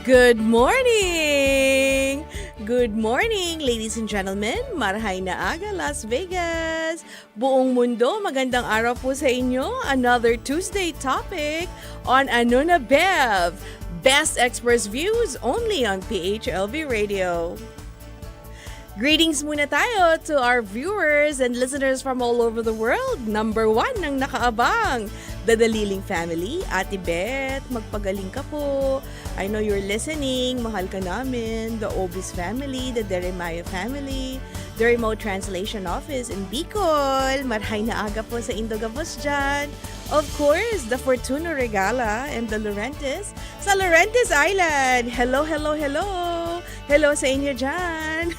Good morning! Good morning, ladies and gentlemen. Marhay na aga, Las Vegas. Buong mundo, magandang araw po sa inyo. Another Tuesday topic on Ano na Bev. Best Express Views only on PHLV Radio. Greetings muna tayo to our viewers and listeners from all over the world. Number 1 ng nakaabang, the Daliling family. Ate Beth, magpagaling ka po. I know you're listening. Mahal ka namin. The Obis family, the Deremaya family, the Remote Translation Office in Bicol. Marhay na aga po sa Indogabos dyan. Of course, the Fortuna Regala and the Llorentes sa Llorentes Island. Hello, hello, hello. Hello sa inyo dyan.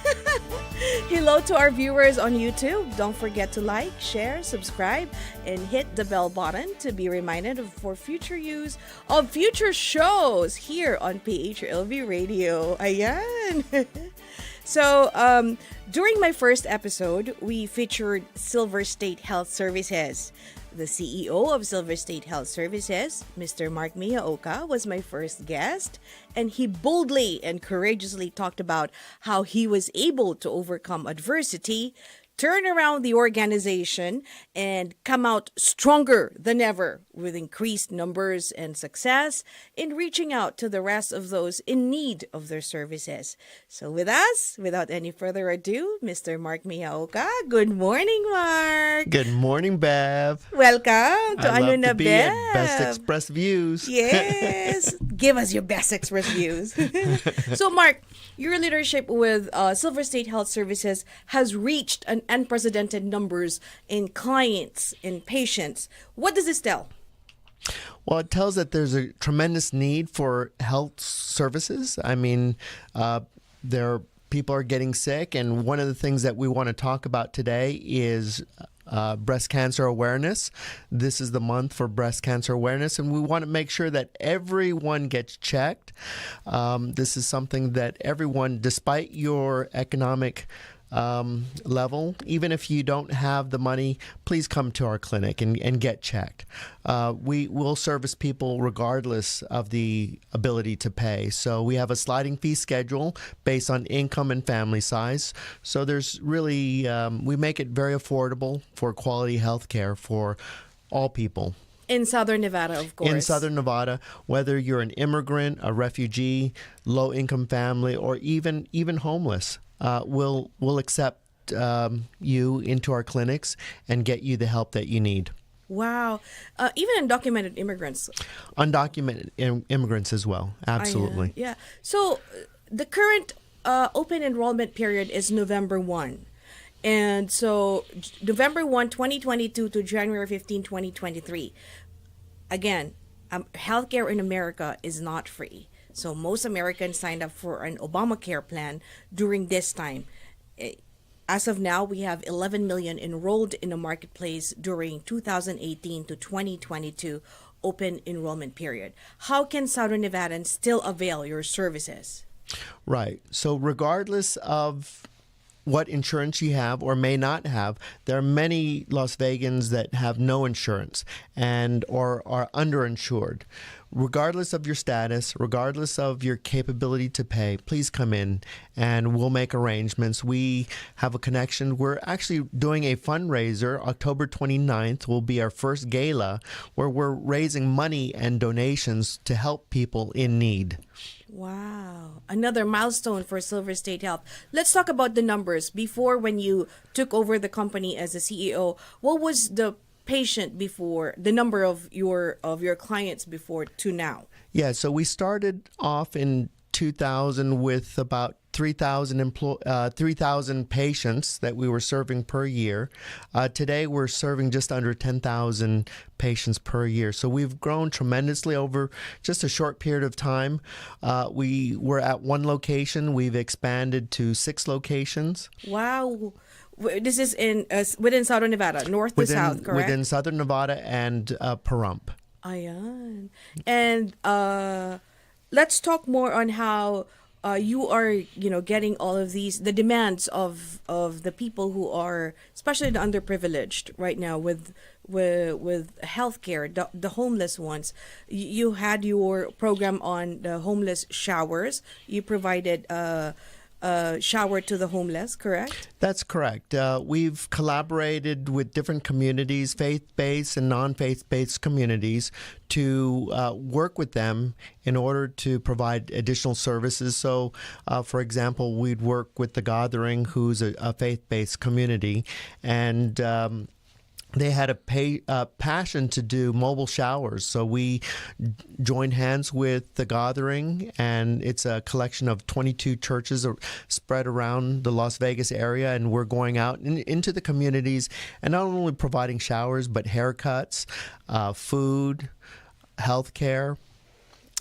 Hello to our viewers on YouTube. Don't forget to like, share, subscribe, and hit the bell button to be reminded for future use of future shows here on PHLV Radio. Ayan. So, during my first episode, we featured Silver State Health Services. The CEO of Silver State Health Services, Mr. Mark Miyaoka, was my first guest, and he boldly and courageously talked about how he was able to overcome adversity, turn around the organization, and come out stronger than ever with increased numbers and success in reaching out to the rest of those in need of their services. So with us, without any further ado, Mr. Mark Miyaoka. Good morning, Mark. Good morning, Bev. Welcome to I Ano love na to be Bev. at Best Express Views. Yes. Give us your best express views. So, Mark, your leadership with Silver State Health Services has reached an unprecedented numbers in clients, in patients. What does this tell? Well, it tells that there's a tremendous need for health services. I mean, people are getting sick, and one of the things that we want to talk about today is breast cancer awareness. This is the month for breast cancer awareness, and we want to make sure that everyone gets checked. This is something that everyone, despite your economic level, even if you don't have the money, please come to our clinic and get checked. We will service people regardless of the ability to pay. So we have a sliding fee schedule based on income and family size. So there's really, we make it very affordable for quality health care for all people. In Southern Nevada, of course. In Southern Nevada, whether you're an immigrant, a refugee, low-income family, or even homeless, we'll accept you into our clinics and get you the help that you need. Wow. Even undocumented immigrants. Undocumented immigrants as well. Absolutely. Yeah. So the current open enrollment period is November 1. And so November 1, 2022 to January 15, 2023. Again, healthcare in America is not free. So most Americans signed up for an Obamacare plan during this time. As of now, we have 11 million enrolled in the marketplace during 2018 to 2022 open enrollment period. How can Southern Nevadans still avail your services? Right. So regardless of what insurance you have or may not have, there are many Las Vegans that have no insurance or are underinsured. Regardless of your status, regardless of your capability to pay, please come in and we'll make arrangements. We have a connection. We're actually doing a fundraiser. October 29th will be our first gala where we're raising money and donations to help people in need. Wow. Another milestone for Silver State Health. Let's talk about the numbers. Before, when you took over the company as a CEO, what was the patient before, the number of your clients before to now? Yeah, so we started off in 2000 with about 3,000 patients that we were serving per year. Today, we're serving just under 10,000 patients per year. So we've grown tremendously over just a short period of time. We were at one location. We've expanded to 6 locations. Wow. This is within Southern Nevada, north to south, correct? Within Southern Nevada and Pahrump. Ayan. And let's talk more on how you are, getting all of the demands of the people who are, especially the underprivileged right now with healthcare, the homeless ones. You had your program on the homeless showers. You provided shower to the homeless, correct? That's correct. We've collaborated with different communities, faith-based and non-faith-based communities, to work with them in order to provide additional services. So, for example, we'd work with the Gathering, who's a faith-based community, and they had a passion to do mobile showers. So we joined hands with the Gathering, and it's a collection of 22 churches spread around the Las Vegas area, and we're going out into the communities and not only providing showers, but haircuts, food, healthcare,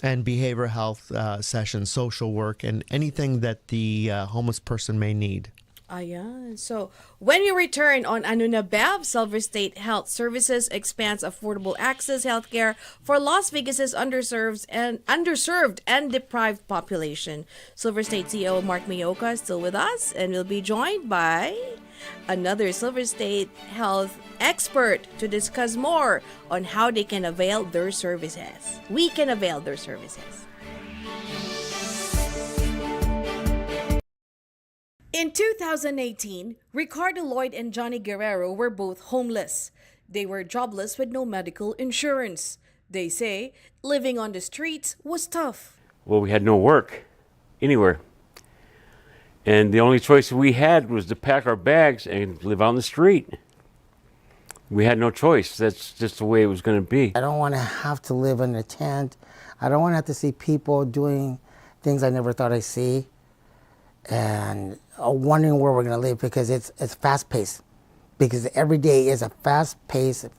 and behavioral health sessions, social work, and anything that the homeless person may need. Ayan. So, when you return on Ano Na Bev, Silver State Health Services expands affordable access healthcare for Las Vegas's underserved and deprived population. Silver State CEO Mark Miyaoka is still with us, and we'll be joined by another Silver State Health expert to discuss more on how they can avail their services. We can avail their services. In 2018, Ricardo Lloyd and Johnny Guerrero were both homeless. They were jobless with no medical insurance. They say living on the streets was tough. Well, we had no work anywhere. And the only choice we had was to pack our bags and live on the street. We had no choice. That's just the way it was going to be. I don't want to have to live in a tent. I don't want to have to see people doing things I never thought I'd see. And wondering where we're going to live, because it's fast-paced. Because every day is a fast-paced.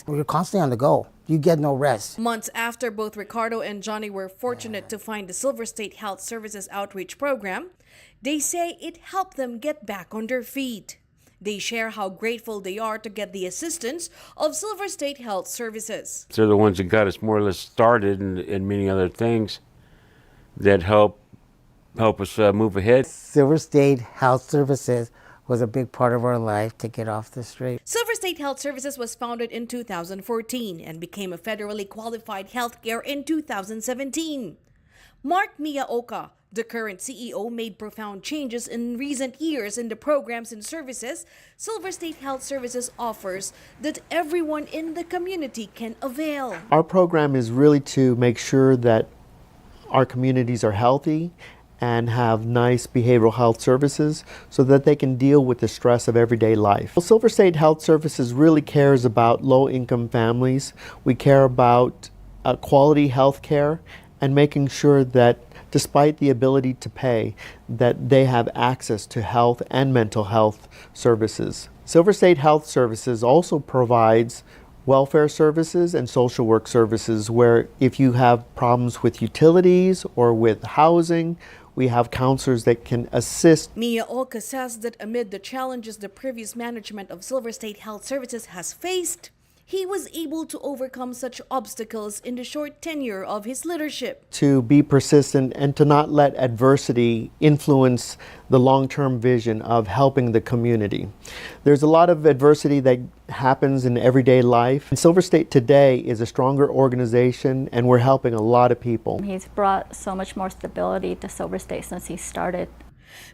We're constantly on the go. You get no rest. Months after both Ricardo and Johnny were fortunate to find the Silver State Health Services Outreach Program, they say it helped them get back on their feet. They share how grateful they are to get the assistance of Silver State Health Services. They're the ones that got us more or less started, and many other things that help us move ahead. Silver State Health Services was a big part of our life to get off the street. Silver State Health Services was founded in 2014 and became a federally qualified healthcare in 2017. Mark Miyaoka, the current CEO, made profound changes in recent years in the programs and services Silver State Health Services offers that everyone in the community can avail. Our program is really to make sure that our communities are healthy and have nice behavioral health services so that they can deal with the stress of everyday life. Well, Silver State Health Services really cares about low-income families. We care about quality health care and making sure that despite the ability to pay, that they have access to health and mental health services. Silver State Health Services also provides welfare services and social work services, where if you have problems with utilities or with housing, we have counselors that can assist. Miyaoka says that amid the challenges the previous management of Silver State Health Services has faced, he was able to overcome such obstacles in the short tenure of his leadership. To be persistent and to not let adversity influence the long-term vision of helping the community. There's a lot of adversity that happens in everyday life. And Silver State today is a stronger organization, and we're helping a lot of people. He's brought so much more stability to Silver State since he started.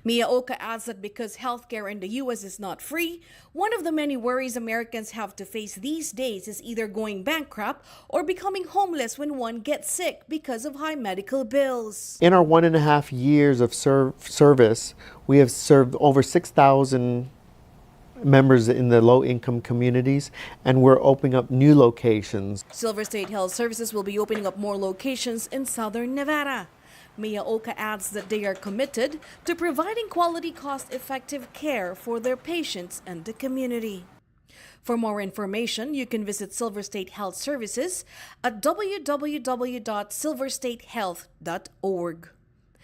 Miyaoka adds that because healthcare in the U.S. is not free, one of the many worries Americans have to face these days is either going bankrupt or becoming homeless when one gets sick because of high medical bills. In our 1.5 years of service, we have served over 6,000 members in the low-income communities, and we're opening up new locations. Silver State Health Services will be opening up more locations in Southern Nevada. Miyaoka adds that they are committed to providing quality, cost-effective care for their patients and the community. For more information, you can visit Silver State Health Services at www.silverstatehealth.org.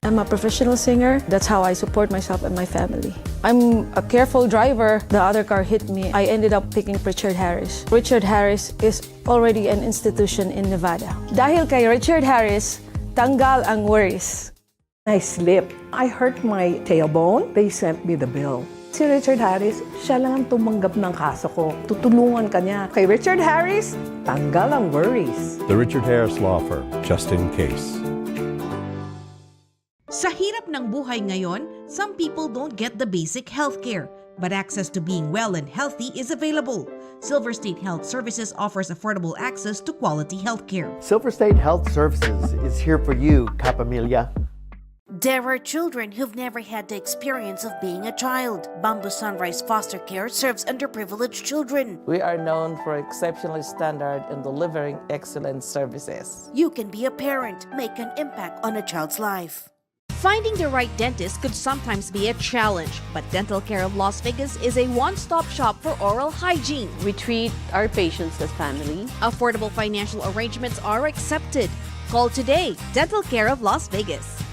I'm a professional singer. That's how I support myself and my family. I'm a careful driver. The other car hit me. I ended up picking Richard Harris. Richard Harris is already an institution in Nevada. Dahil kay Richard Harris, tanggal ang worries. I slipped. I hurt my tailbone. They sent me the bill. Si Richard Harris, siya lang ang tumanggap ng kaso ko. Tutulungan ka niya. Kay Richard Harris, tanggal ang worries. The Richard Harris Law Firm, just in case. Sa hirap ng buhay ngayon, some people don't get the basic healthcare, but access to being well and healthy is available. Silver State Health Services offers affordable access to quality healthcare. Silver State Health Services is here for you, Capamilia. There are children who've never had the experience of being a child. Bamboo Sunrise Foster Care serves underprivileged children. We are known for exceptionally standard in delivering excellent services. You can be a parent, make an impact on a child's life. Finding the right dentist could sometimes be a challenge, but Dental Care of Las Vegas is a one-stop shop for oral hygiene. We treat our patients as family. Affordable financial arrangements are accepted. Call today, Dental Care of Las Vegas.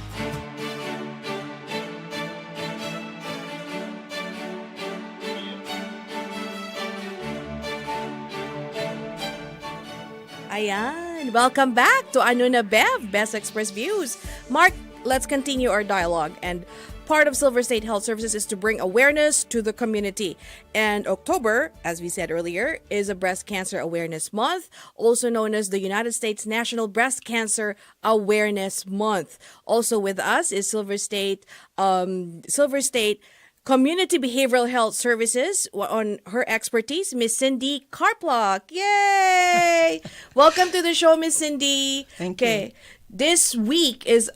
Ayan. Welcome back to Ano Na Bev, Best Express Views. Mark, let's continue our dialogue. And part of Silver State Health Services is to bring awareness to the community. And October, as we said earlier, is a Breast Cancer Awareness Month, also known as the United States National Breast Cancer Awareness Month. Also with us is Silver State Community Behavioral Health Services. On her expertise, Miss Cyndi Carpluk. Yay! Welcome to the show, Miss Cyndi. Thank you. This week is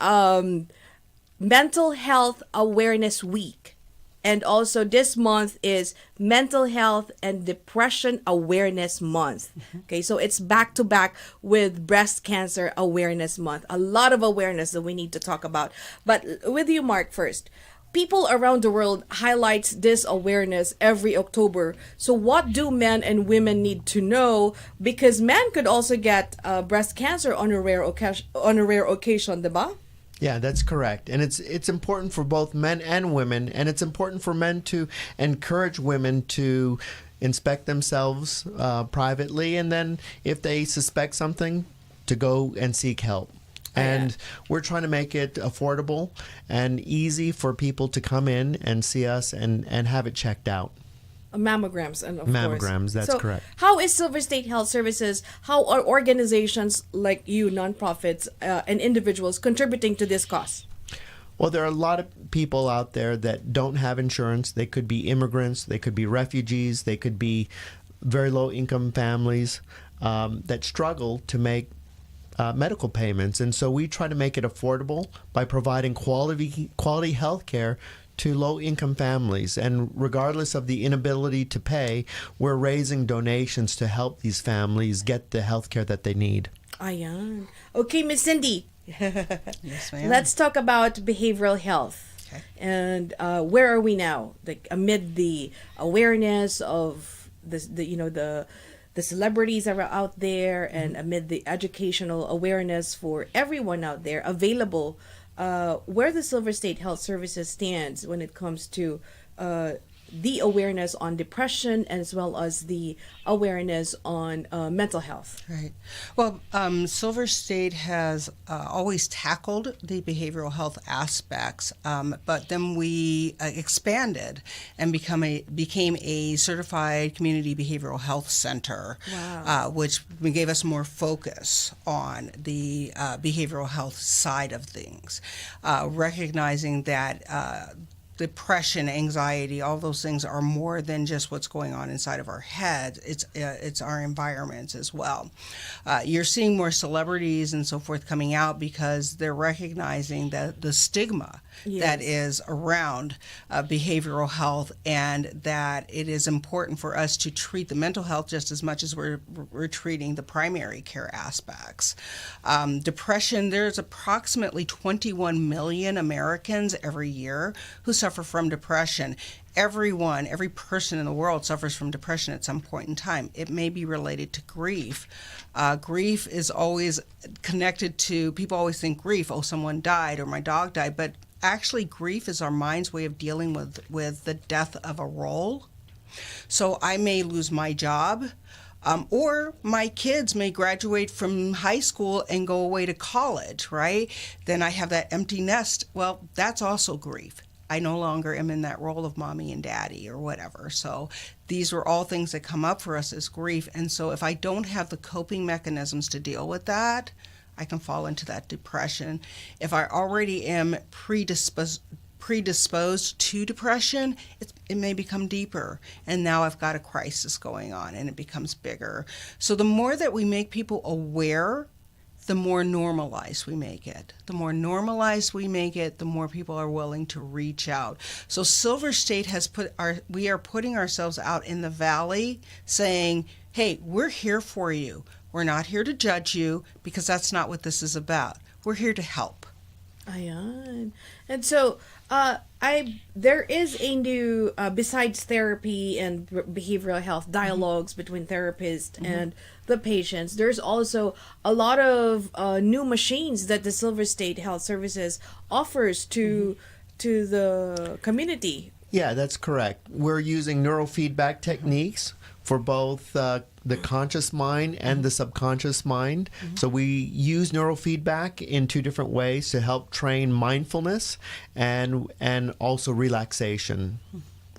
Mental Health Awareness Week. And also this month is Mental Health and Depression Awareness Month. Okay, so it's back to back with Breast Cancer Awareness Month. A lot of awareness that we need to talk about. But with you, Mark, first. People around the world highlights this awareness every October. So what do men and women need to know? Because men could also get breast cancer on a rare occasion, diba? Yeah, that's correct. And it's important for both men and women, and it's important for men to encourage women to inspect themselves privately, and then if they suspect something, to go and seek help. And we're trying to make it affordable and easy for people to come in and see us and have it checked out. Mammograms, and of Mammograms, course. that's so correct. How is Silver State Health Services, how are organizations like you, nonprofits, and individuals contributing to this cause? Well, there are a lot of people out there that don't have insurance. They could be immigrants, they could be refugees, they could be very low-income families that struggle to make medical payments, and so we try to make it affordable by providing quality health care to low-income families. And regardless of the inability to pay, we're raising donations to help these families get the health care that they need. Ayan. Okay, Miss Cyndi. Yes, ma'am. Let's talk about behavioral health. Okay. And where are we now? Like amid the awareness of the celebrities are out there, and amid the educational awareness for everyone out there available, where the Silver State Health Services stands when it comes to the awareness on depression as well as the awareness on mental health. Right. Well, Silver State has always tackled the behavioral health aspects, but then we expanded and became a certified community behavioral health center, which gave us more focus on the behavioral health side of things, recognizing that depression, anxiety, all those things are more than just what's going on inside of our head. It's our environments as well. You're seeing more celebrities and so forth coming out because they're recognizing that the stigma that is around behavioral health, and that it is important for us to treat the mental health just as much as we're treating the primary care aspects. Depression, there's approximately 21 million Americans every year who suffer from depression. Every person in the world suffers from depression at some point in time. It may be related to grief. Grief is always connected to, people always think grief, oh, someone died or my dog died, but actually grief is our mind's way of dealing with the death of a role. So I may lose my job. Or my kids may graduate from high school and go away to college, right? Then I have that empty nest. Well, that's also grief. I no longer am in that role of mommy and daddy or whatever. So these are all things that come up for us as grief. And so if I don't have the coping mechanisms to deal with that, I can fall into that depression. If I already am predisposed to depression, it may become deeper. And now I've got a crisis going on and it becomes bigger. So the more that we make people aware, the more normalized we make it. The more normalized we make it, the more people are willing to reach out. So Silver State we are putting ourselves out in the valley saying, hey, we're here for you. We're not here to judge you because that's not what this is about. We're here to help. Ayan. And so, there is a new, besides therapy and behavioral health dialogues between therapists and the patients, there's also a lot of new machines that the Silver State Health Services offers to the community. Yeah, that's correct. We're using neurofeedback techniques for both the conscious mind and the subconscious mind. So we use neurofeedback in two different ways to help train mindfulness and also relaxation.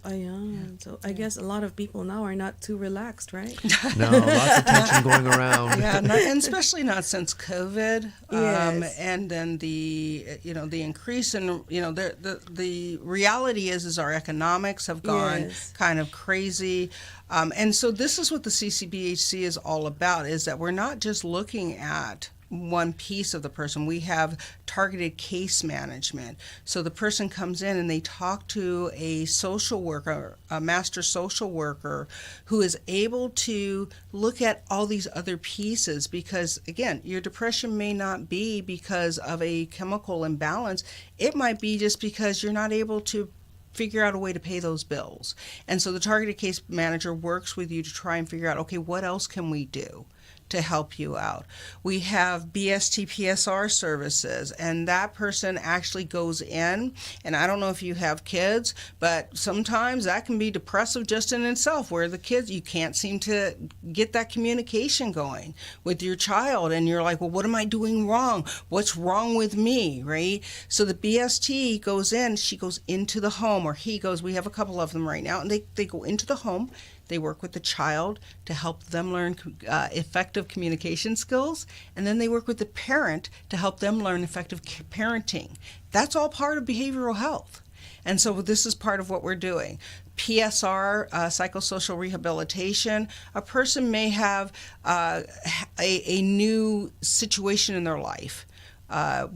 Ayan. So I guess a lot of people now are not too relaxed, right? No, lots of tension going around. Yeah, and especially not since COVID. Yes. And then the increase in the reality is our economics have gone kind of crazy. And so this is what the CCBHC is all about, is that we're not just looking at one piece of the person. We have targeted case management. So the person comes in and they talk to a social worker, a master social worker, who is able to look at all these other pieces, because again, your depression may not be because of a chemical imbalance. It might be just because you're not able to figure out a way to pay those bills. And so the targeted case manager works with you to try and figure out, okay, what else can we do to help you out? We have BST-PSR services, and that person actually goes in, and I don't know if you have kids, but sometimes that can be depressive just in itself, where the kids, you can't seem to get that communication going with your child, and you're like, well, what am I doing wrong? What's wrong with me, right? So the BST goes in, she goes into the home, or he goes, we have a couple of them right now, and they go into the home. They work with the child to help them learn effective communication skills, and then they work with the parent to help them learn effective parenting. That's all part of behavioral health. And so this is part of what we're doing. PSR, psychosocial rehabilitation. A person may have a new situation in their life,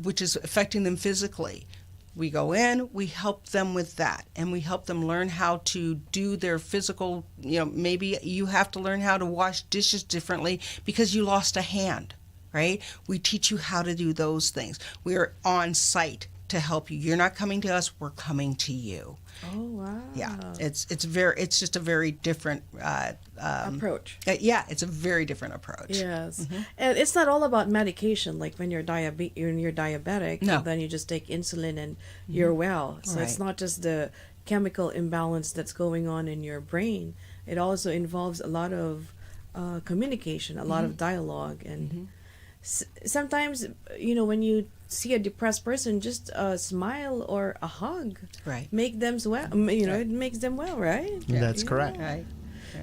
which is affecting them physically. We go in, we help them with that, and we help them learn how to do their physical, maybe you have to learn how to wash dishes differently because you lost a hand, right? We teach you how to do those things. We are on site to help you. You're not coming to us, we're coming to you. Oh, wow. Yeah, it's just a very different approach. It's a very different approach. Yes. And it's not all about medication, like when you're diabetic, no. And then you just take insulin and you're well. So it's not just the chemical imbalance that's going on in your brain. It also involves a lot of communication, a lot of dialogue, and sometimes, when you see a depressed person, just a smile or a hug, make them well. It makes them well, right? That's correct. Right.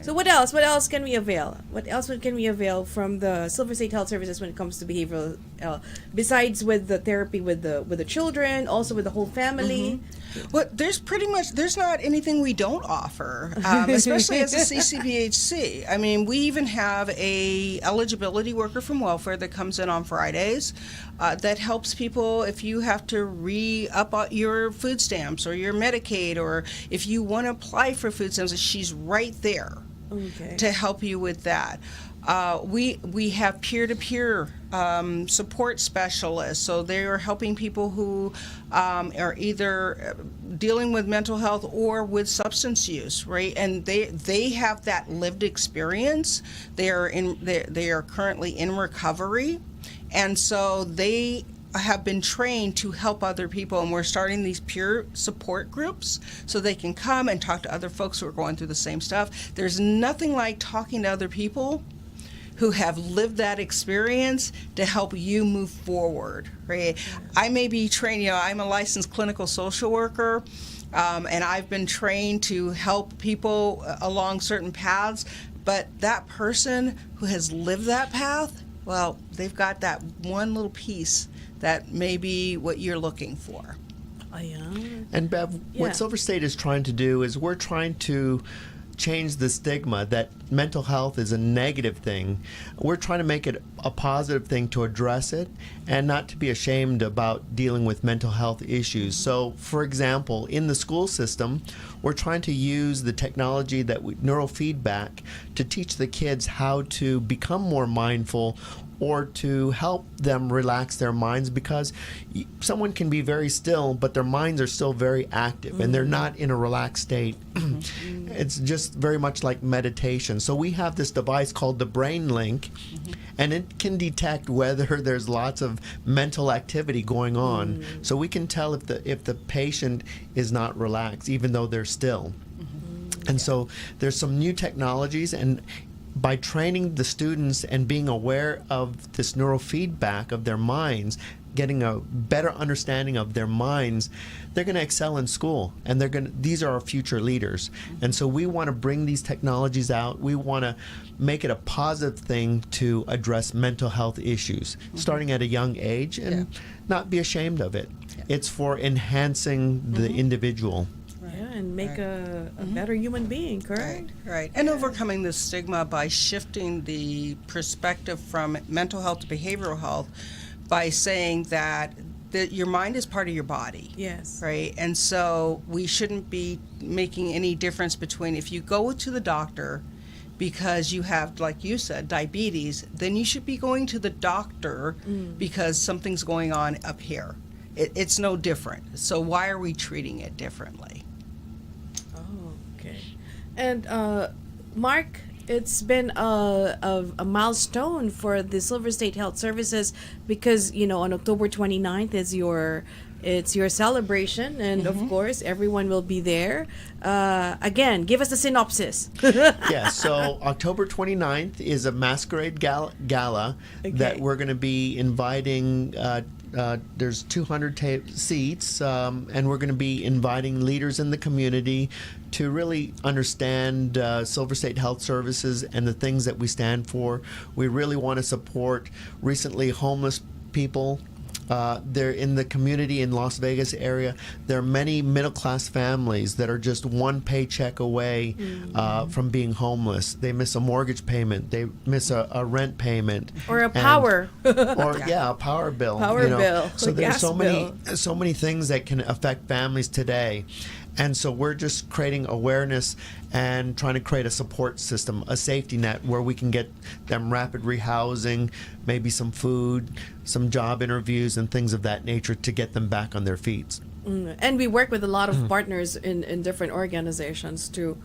So what else? What else can we avail? What else can we avail from the Silver State Health Services when it comes to behavioral health? Besides with the therapy with the children, also with the whole family. Well, there's not anything we don't offer, especially as a CCBHC. I mean, we even have a eligibility worker from welfare that comes in on Fridays that helps people if you have to re-up your food stamps or your Medicaid, or if you want to apply for food stamps, she's right there to help you with that. We have peer-to-peer support specialists, so they are helping people who are either dealing with mental health or with substance use, right? And they have that lived experience. They are currently in recovery, and so they have been trained to help other people, and we're starting these peer support groups so they can come and talk to other folks who are going through the same stuff. There's nothing like talking to other people who have lived that experience to help you move forward, right? I may be trained, I'm a licensed clinical social worker, and I've been trained to help people along certain paths, but that person who has lived that path, well, they've got that one little piece that may be what you're looking for. Oh, yeah. And Bev, Yeah. what Silver State is trying to do is we're trying to change the stigma that mental health is a negative thing. We're trying to make it a positive thing to address it and not to be ashamed about dealing with mental health issues. So, for example, in the school system, we're trying to use the technology neurofeedback to teach the kids how to become more mindful or to help them relax their minds, because someone can be very still, but their minds are still very active and they're not in a relaxed state. It's just very much like meditation. So we have this device called the Brain Link, and it can detect whether there's lots of mental activity going on. So we can tell if the patient is not relaxed, even though they're still. And so there's some new technologies, and by training the students and being aware of this neurofeedback of their minds, getting a better understanding of their minds, they're going to excel in school, and these are our future leaders. And so we want to bring these technologies out. We want to make it a positive thing to address mental health issues, starting at a young age, and not be ashamed of it. It's for enhancing the individual. And make a better human being, correct? Right. And overcoming the stigma by shifting the perspective from mental health to behavioral health by saying that your mind is part of your body. Yes. Right? And so we shouldn't be making any difference between if you go to the doctor because you have, like you said, diabetes, then you should be going to the doctor because something's going on up here. It's no different. So why are we treating it differently? And Mark, it's been a milestone for the Silver State Health Services because, on October 29th is your celebration, and of course everyone will be there. Again, give us a synopsis. Yeah, so October 29th is a masquerade gala that we're going to be inviting. There's 200 seats, and we're going to be inviting leaders in the community to really understand Silver State Health Services and the things that we stand for. We really want to support recently homeless people. They're in the community in Las Vegas area. There are many middle-class families that are just one paycheck away from being homeless. They miss a mortgage payment. They miss a rent payment. Or a power. A power bill. Bill. So there's Gas so many things that can affect families today. And so we're just creating awareness and trying to create a support system, a safety net where we can get them rapid rehousing, maybe some food, some job interviews, and things of that nature to get them back on their feet. And we work with a lot of partners in different organizations to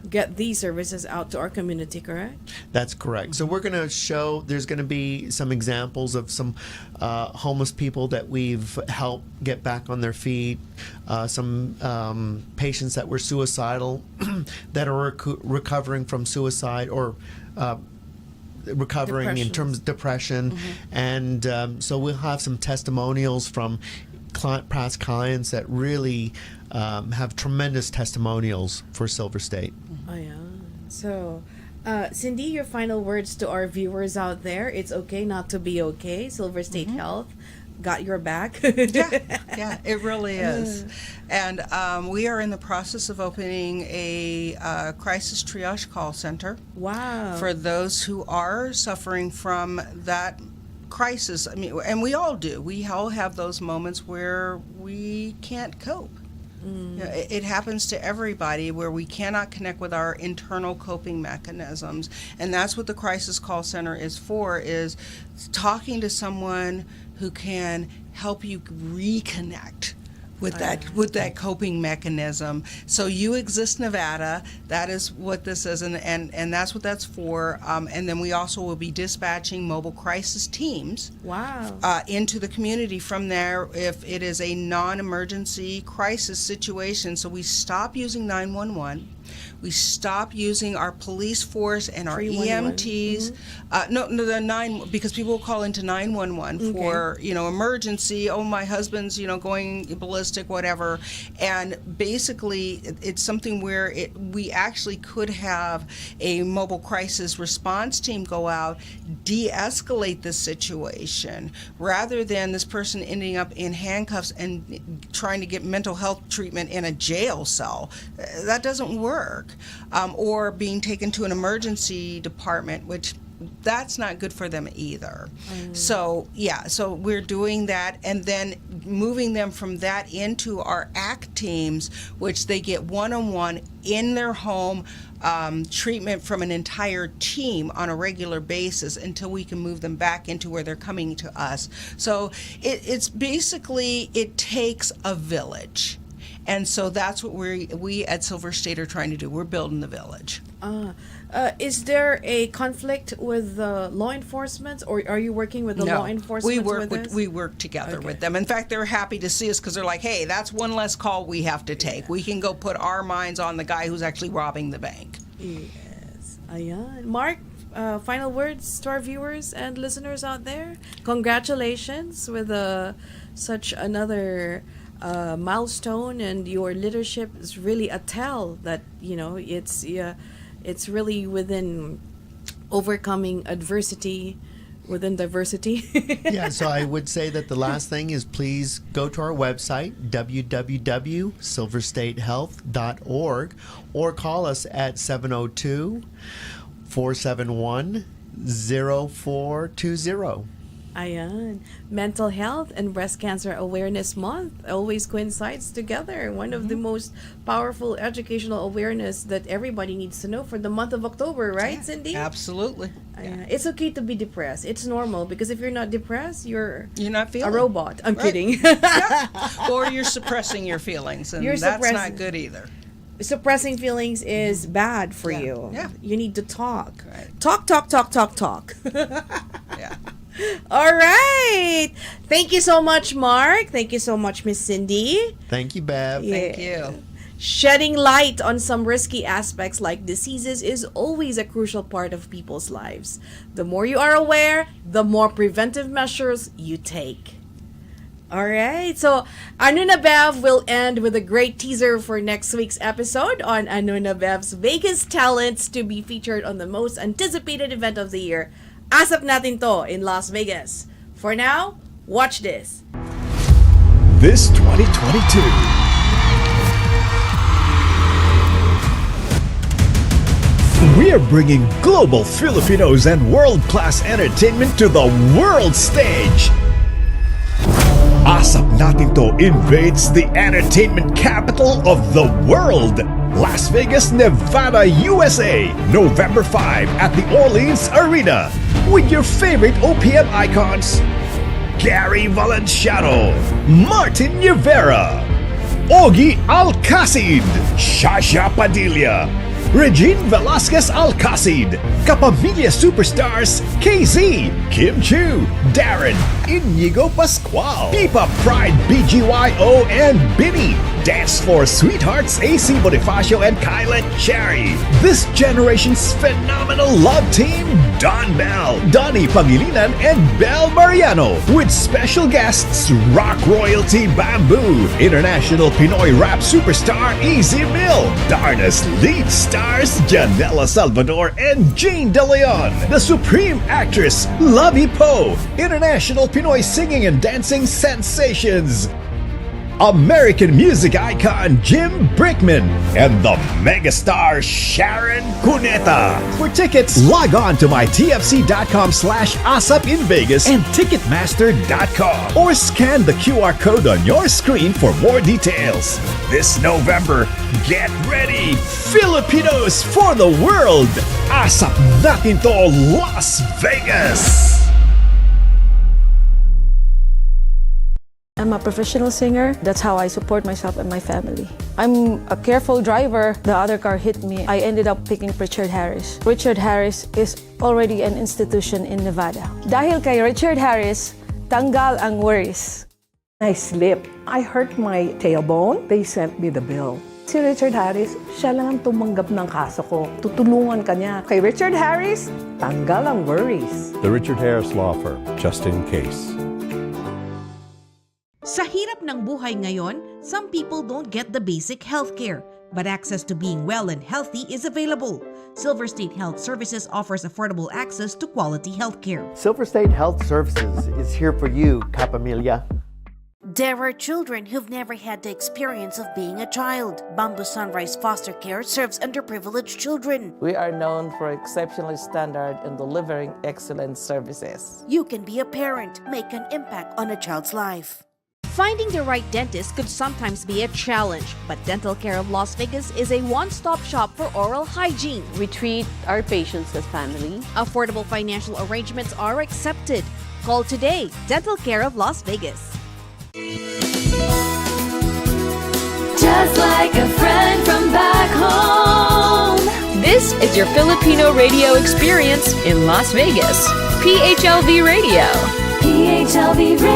get these services out to our community, correct? That's correct. So we're going to show, there's going to be some examples of some homeless people that we've helped get back on their feet, some patients that were suicidal that are recovering from suicide or recovering in terms of depression. And so we'll have some testimonials from past clients that really have tremendous testimonials for Silver State. Oh, yeah. So, Cyndi, your final words to our viewers out there. It's okay not to be okay. Silver State Health got your back. Yeah, it really is. And we are in the process of opening a crisis triage call center. Wow. For those who are suffering from that crisis. I mean, and we all do. We all have those moments where we can't cope. It happens to everybody where we cannot connect with our internal coping mechanisms, and that's what the crisis call center is for, is talking to someone who can help you reconnect with that coping mechanism. So You Exist Nevada, that is what this is, and that's what that's for. And then we also will be dispatching mobile crisis teams into the community from there if it is a non-emergency crisis situation. So we stop using 911. We stop using our police force and our 311. EMTs. No, the 9, because people will call into 911 for, emergency. Oh, my husband's, going ballistic, whatever. And basically, it's something where we actually could have a mobile crisis response team go out, de-escalate the situation, rather than this person ending up in handcuffs and trying to get mental health treatment in a jail cell. That doesn't work. Or being taken to an emergency department, which that's not good for them either. So we're doing that, and then moving them from that into our ACT teams, which they get one-on-one in their home treatment from an entire team on a regular basis until we can move them back into where they're coming to us. So it's basically, it takes a village. And so that's what we at Silver State are trying to do. We're building the village. Is there a conflict with law enforcement, or are you working with the law enforcement? We work together with them. In fact, they're happy to see us because they're like, hey, that's one less call we have to take. Yeah. We can go put our minds on the guy who's actually robbing the bank. Yes. Ayan. Mark, final words to our viewers and listeners out there. Congratulations with such another milestone, and your leadership is really a tell that it's really within overcoming adversity within diversity. Yeah, so I would say that the last thing is, please go to our website, www.silverstatehealth.org, or call us at 702-471-0420. Ayan. Mental Health and Breast Cancer Awareness Month always coincides together. One of the most powerful educational awareness that everybody needs to know for the month of October, right, Cyndi? Absolutely. It's okay to be depressed. It's normal, because if you're not depressed, you're not feeling a robot. I'm kidding. Or you're suppressing your feelings, and that's not good either. Suppressing feelings is bad for you. Yeah. You need to talk. Right. Talk. Yeah. All right. Thank you so much, Mark. Thank you so much, Miss Cyndi. Thank you, Bev. Thank you. Shedding light on some risky aspects like diseases is always a crucial part of people's lives. The more you are aware, the more preventive measures you take. All right. So, Ano Na Bev will end with a great teaser for next week's episode on Ano Na Bev's Vegas talents to be featured on the most anticipated event of the year, Asap Natin To in Las Vegas. For now, watch this. This 2022. We are bringing global Filipinos and world-class entertainment to the world stage. Asap Natin To invades the entertainment capital of the world, Las Vegas, Nevada, USA, November 5 at the Orleans Arena, with your favorite OPM icons: Gary Valenciano, Martin Rivera, Ogie Alcacid, Shasha Padilla, Regine Velasquez Alcacid, Kapamilya Superstars KZ, Kim Chu, Darren, Inigo Pascual, Pipa Pride BGYO and Binny, Dance Floor Sweethearts AC Bonifacio and Kyla Cherry, this generation's phenomenal love team, Don Bell, Donnie Pangilinan and Bel Mariano, with special guests Rock Royalty Bamboo, International Pinoy Rap Superstar Easy Mill, Darna's lead stars Janela Salvador and Jane De Leon, the supreme actress Lovey Poe, International Pinoy singing and dancing sensations, American music icon Jim Brickman, and the megastar Sharon Cuneta. For tickets, log on to mytfc.com/ASAP in Vegas and Ticketmaster.com, or scan the QR code on your screen for more details. This November, get ready, Filipinos for the world! Asap Natin To Las Vegas! I'm a professional singer. That's how I support myself and my family. I'm a careful driver. The other car hit me. I ended up picking Richard Harris. Richard Harris is already an institution in Nevada. Dahil kay Richard Harris, tanggal ang worries. I slipped. I hurt my tailbone. They sent me the bill. Si Richard Harris, siya lang ang tumanggap ng kaso ko. Tutulungan ka niya. Kay Richard Harris, tanggal ang worries. The Richard Harris Law Firm, just in case. Sa hirap ng buhay ngayon, some people don't get the basic healthcare, but access to being well and healthy is available. Silver State Health Services offers affordable access to quality healthcare. Silver State Health Services is here for you, Kapamilya. There are children who've never had the experience of being a child. Bamboo Sunrise Foster Care serves underprivileged children. We are known for exceptionally standard in delivering excellent services. You can be a parent, make an impact on a child's life. Finding the right dentist could sometimes be a challenge, but Dental Care of Las Vegas is a one-stop shop for oral hygiene. We treat our patients as family. Affordable financial arrangements are accepted. Call today, Dental Care of Las Vegas. Just like a friend from back home. This is your Filipino radio experience in Las Vegas. PHLV Radio. PHLV Radio.